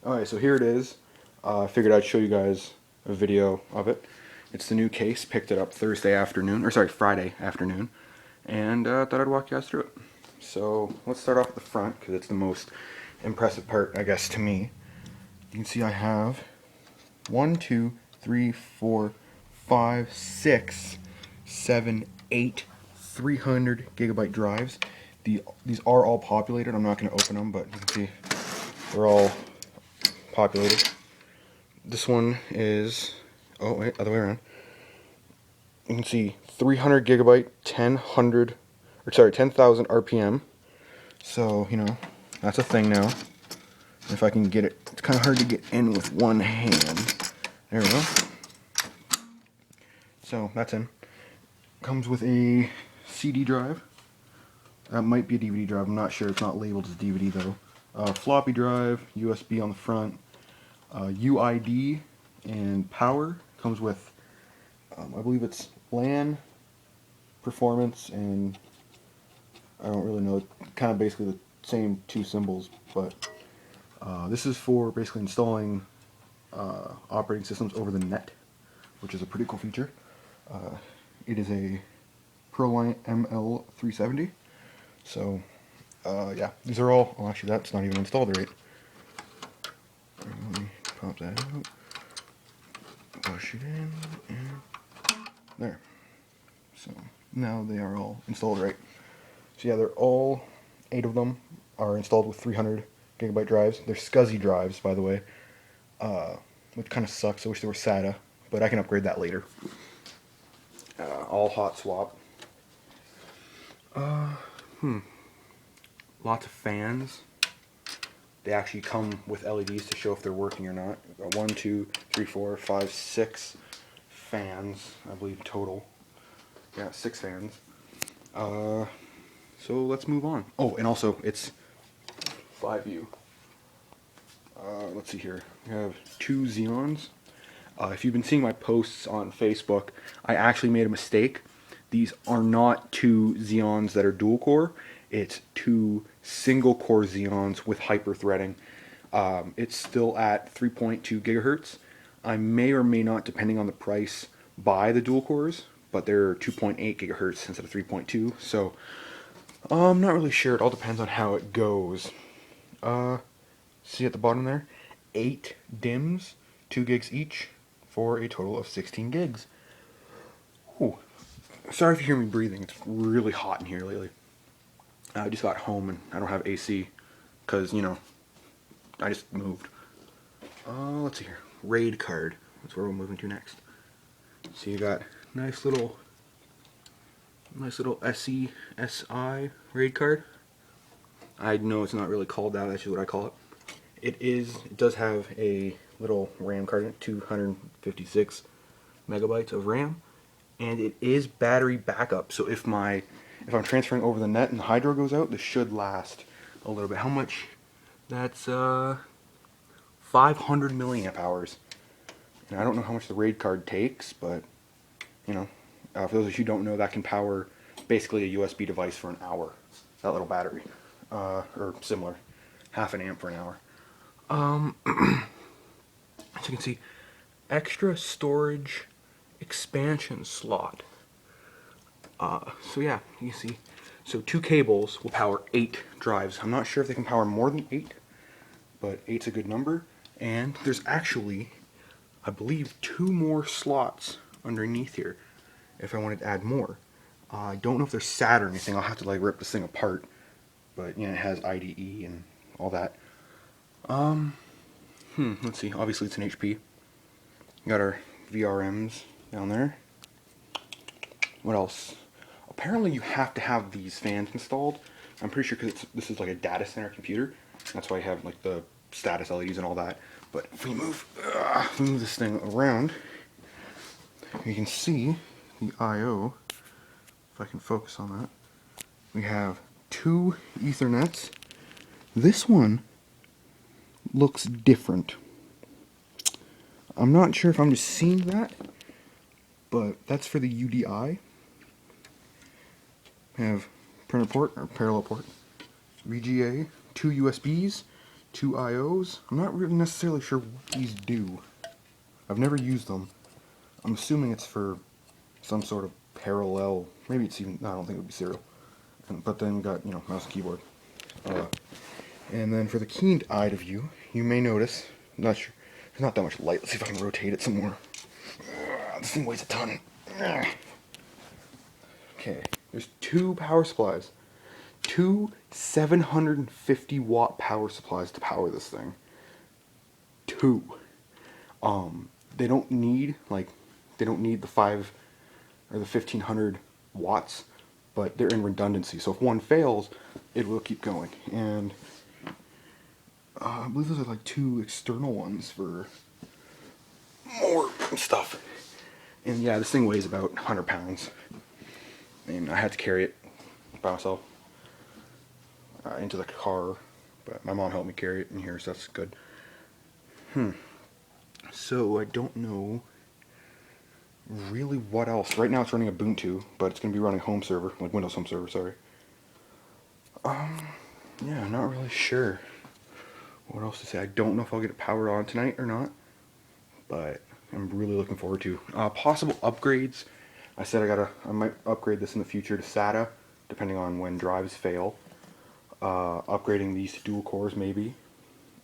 Alright, so here it is. I figured I'd show you guys a video of it. It's the new case. Picked it up Thursday afternoon, or sorry, Friday afternoon, and thought I'd walk you guys through it. So let's start off at the front because it's the most impressive part, I guess, to me. You can see I have 1, 2, 3, 4, 5, 6, 7, 8 300 gigabyte drives. These are all populated. I'm not going to open them, but you can see they're all populated. This one is, oh wait, other way around. You can see 300 gigabyte, 10,000 RPM. So, you know, that's a thing now. If I can get it, it's kind of hard to get in with one hand. There we go. So, that's in. Comes with a CD drive. That might be a DVD drive, I'm not sure. It's not labeled as DVD though. Floppy drive, USB on the front, UID, and power. Comes with, I believe it's LAN, performance, and I don't really know, kind of basically the same two symbols, but this is for basically installing operating systems over the net, which is a pretty cool feature. It is a ProLiant ML370, so yeah, these are all, well actually that's not even installed right. Let me pop that out, push it in, and there. So now they are all installed right. So yeah, they're all 8 of them are installed with 300 gigabyte drives. They're SCSI drives, by the way, which kind of sucks. I wish they were SATA, but I can upgrade that later. All hot swap. Lots of fans. They actually come with LEDs to show if they're working or not. 1, 2, 3, 4, 5, 6 fans, I believe total. Yeah, 6 fans. So let's move on. Oh, and also it's 5U. Let's see here. We have 2 Xeons. If you've been seeing my posts on Facebook, I actually made a mistake. These are not 2 Xeons that are dual core. It's 2 single core Xeons with hyper-threading. It's still at 3.2 gigahertz. I may or may not, depending on the price, buy the dual cores, but they're 2.8 gigahertz instead of 3.2. So I'm not really sure. It all depends on how it goes. See at the bottom there? 8 DIMMs, 2 gigs each, for a total of 16 gigs. Ooh. Sorry if you hear me breathing. It's really hot in here lately. I just got home and I don't have AC because, you know, I just moved. Let's see here. RAID card. That's where we're moving to next. So you got nice little SCSI RAID card. I know it's not really called that. That's just what I call it. It does have a little RAM card in it, 256 megabytes of RAM, and it is battery backup. So if I'm transferring over the net and the hydro goes out, this should last a little bit. How much? That's 500 milliamp hours. And I don't know how much the RAID card takes, but you know, for those of you who don't know, that can power basically a USB device for an hour. That little battery, or similar, half an amp for an hour. As you can see, extra storage expansion slot. So yeah, you see, so 2 cables will power 8 drives. I'm not sure if they can power more than 8, but 8's a good number. And there's actually, I believe, 2 more slots underneath here if I wanted to add more. I don't know if they're SATA or anything. I'll have to like rip this thing apart, but you know, it has IDE and all that. Let's see, obviously it's an HP. Got our VRMs down there. What else? Apparently you have to have these fans installed. I'm pretty sure because this is like a data center computer. That's why you have like the status LEDs and all that. But if we move this thing around, you can see the I/O. If I can focus on that, we have 2 Ethernets. This one looks different. I'm not sure if I'm just seeing that, but that's for the UDI. We have printer port, or parallel port, VGA, 2 USBs, 2 IOs. I'm not really necessarily sure what these do. I've never used them. I'm assuming it's for some sort of parallel, maybe it's even, no, I don't think it would be serial. But then we got, mouse and keyboard. And then for the keen-eyed of you, you may notice, I'm not sure, there's not that much light. Let's see if I can rotate it some more. This thing weighs a ton. Okay, there's 2 power supplies. 2 750 watt power supplies to power this thing. 2. They don't need the 5 or the 1500 watts, but they're in redundancy. So if one fails, it will keep going. And I believe those are like 2 external ones for more stuff. And yeah, this thing weighs about 100 pounds. And I had to carry it by myself into the car, but my mom helped me carry it in here, so that's good. So I don't know really what else. Right now it's running Ubuntu, but it's going to be running home server, like Windows home server, sorry. Yeah, I'm not really sure what else to say. I don't know if I'll get it powered on tonight or not, but I'm really looking forward to possible upgrades. I said I might upgrade this in the future to SATA, depending on when drives fail. Upgrading these to dual cores maybe.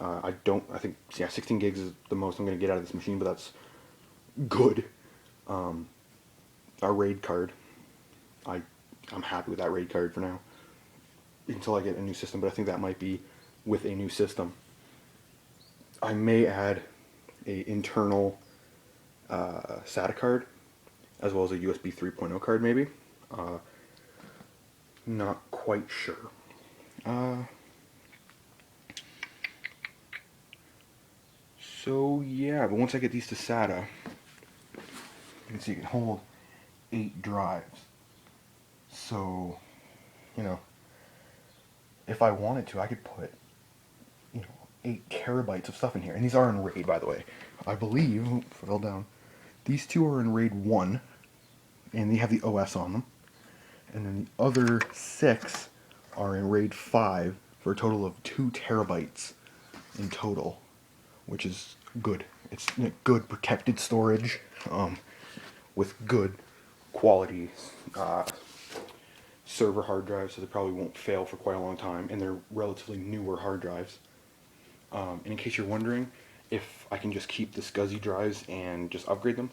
I think 16 gigs is the most I'm going to get out of this machine, but that's good. Our RAID card, I'm happy with that RAID card for now, until I get a new system, but I think that might be with a new system. I may add a internal SATA card, as well as a USB 3.0 card maybe. Not quite sure. So yeah, but once I get these to SATA, you can see it can hold 8 drives. So, if I wanted to, I could put, 8 terabytes of stuff in here. And these are in RAID, by the way. I believe, fell down, these 2 are in RAID 1, and they have the OS on them. And then the other 6 are in RAID 5 for a total of 2 terabytes in total, which is good. It's good protected storage with good quality server hard drives, so they probably won't fail for quite a long time, and they're relatively newer hard drives. And in case you're wondering if I can just keep the SCSI drives and just upgrade them,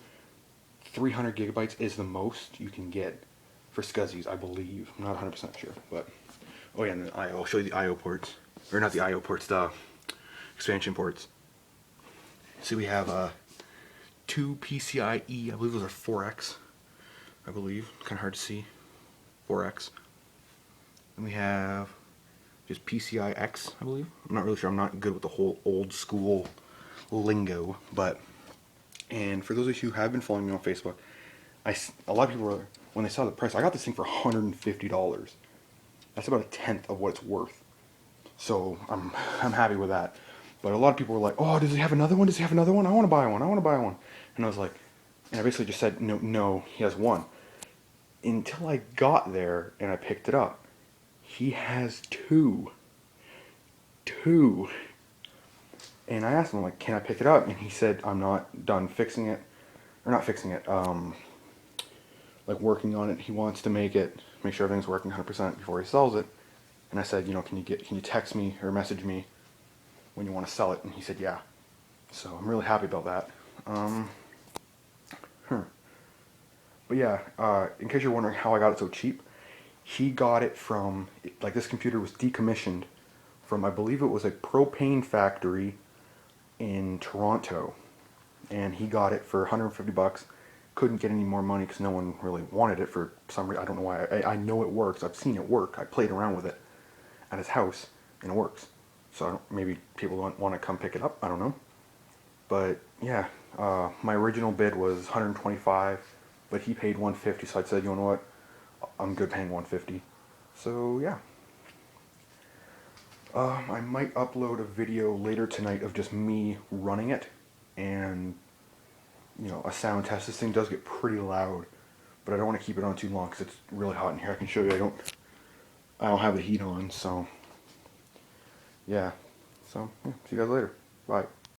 300 gigabytes is the most you can get for SCSIs, I believe. I'm not 100% sure, but oh yeah, and the IO. I'll show you the IO ports, or not the IO ports, the expansion ports. See, we have 2 PCIe, I believe those are 4X, I believe, kind of hard to see, 4X. And we have just PCI-X, I believe. I'm not really sure, I'm not good with the whole old school lingo, but, and for those of you who have been following me on Facebook, a lot of people were, when they saw the price, I got this thing for $150. That's about a tenth of what it's worth. So I'm happy with that. But a lot of people were like, oh, does he have another one? Does he have another one? I want to buy one. I want to buy one. And I was like, and I basically just said, no, he has one. Until I got there and I picked it up. He has 2. 2. And I asked him, like, can I pick it up? And he said, I'm not done fixing it. Or not fixing it, like working on it. He wants to make sure everything's working 100% before he sells it. And I said, can you text me or message me when you want to sell it? And he said, yeah. So I'm really happy about that. But yeah, in case you're wondering how I got it so cheap, he got it from, like, this computer was decommissioned from, I believe it was a propane factory in Toronto. And he got it for $150. Couldn't get any more money because no one really wanted it for some reason. I don't know why. I know it works. I've seen it work. I played around with it at his house, and it works. So maybe people want to come pick it up. I don't know. But yeah, my original bid was $125, but he paid $150. So I said, you know what? I'm good paying $150. So yeah. I might upload a video later tonight of just me running it and, a sound test. This thing does get pretty loud, but I don't want to keep it on too long because it's really hot in here. I can show you I don't have the heat on, so yeah. So, yeah, see you guys later. Bye.